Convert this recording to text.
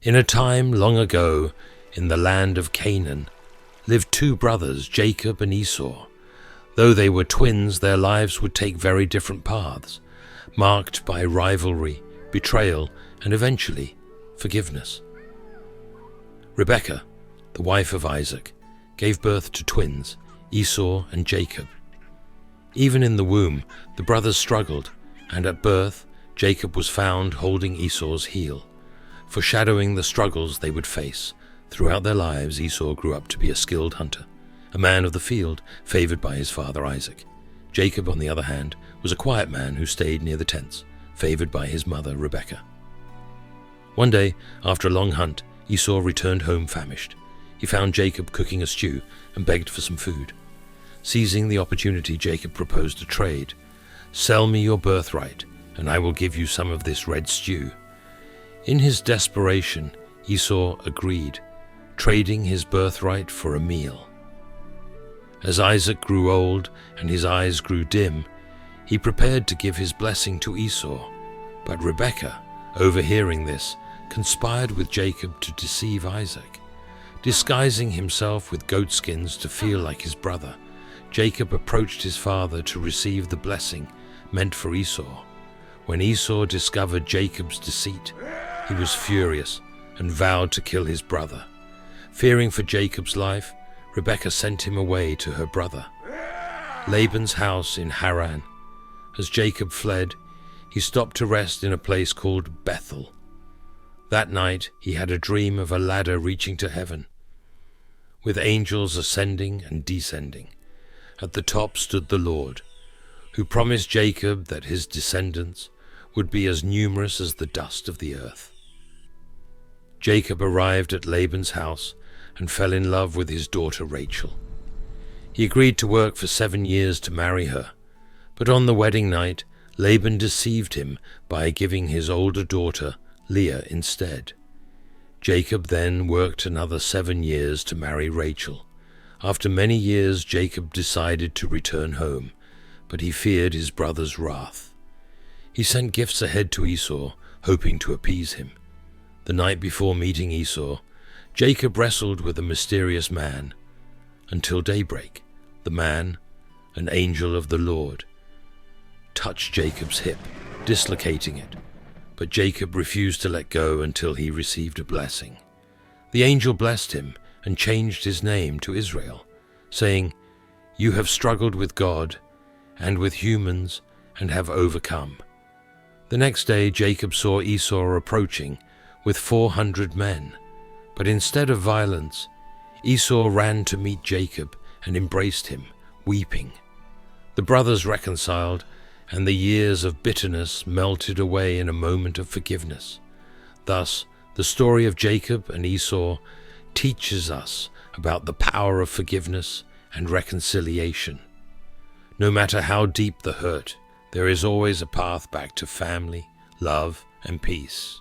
In a time long ago, in the land of Canaan, lived two brothers, Jacob and Esau. Though they were twins, their lives would take very different paths, marked by rivalry, betrayal, and eventually forgiveness. Rebekah, the wife of Isaac, gave birth to twins, Esau and Jacob. Even in the womb, the brothers struggled, and at birth, Jacob was found holding Esau's heel, foreshadowing the struggles they would face. Throughout their lives, Esau grew up to be a skilled hunter, a man of the field, favored by his father Isaac. Jacob, on the other hand, was a quiet man who stayed near the tents, favored by his mother Rebekah. One day, after a long hunt, Esau returned home famished. He found Jacob cooking a stew and begged for some food. Seizing the opportunity, Jacob proposed a trade. "Sell me your birthright, and I will give you some of this red stew." In his desperation, Esau agreed, trading his birthright for a meal. As Isaac grew old and his eyes grew dim, he prepared to give his blessing to Esau. But Rebekah, overhearing this, conspired with Jacob to deceive Isaac. Disguising himself with goatskins to feel like his brother, Jacob approached his father to receive the blessing meant for Esau. When Esau discovered Jacob's deceit, he was furious and vowed to kill his brother. Fearing for Jacob's life, Rebekah sent him away to her brother, Laban's house in Haran. As Jacob fled, he stopped to rest in a place called Bethel. That night he had a dream of a ladder reaching to heaven, with angels ascending and descending. At the top stood the Lord, who promised Jacob that his descendants would be as numerous as the dust of the earth. Jacob arrived at Laban's house and fell in love with his daughter Rachel. He agreed to work for 7 years to marry her, but on the wedding night, Laban deceived him by giving his older daughter Leah instead. Jacob then worked another 7 years to marry Rachel. After many years, Jacob decided to return home, but he feared his brother's wrath. He sent gifts ahead to Esau, hoping to appease him. The night before meeting Esau, Jacob wrestled with a mysterious man. Until daybreak, the man, an angel of the Lord, touched Jacob's hip, dislocating it. But Jacob refused to let go until he received a blessing. The angel blessed him and changed his name to Israel, saying, "You have struggled with God and with humans and have overcome." The next day Jacob saw Esau approaching with 400 men, but instead of violence, Esau ran to meet Jacob and embraced him, weeping. The brothers reconciled, and the years of bitterness melted away in a moment of forgiveness. Thus, the story of Jacob and Esau teaches us about the power of forgiveness and reconciliation. No matter how deep the hurt, there is always a path back to family, love, and peace.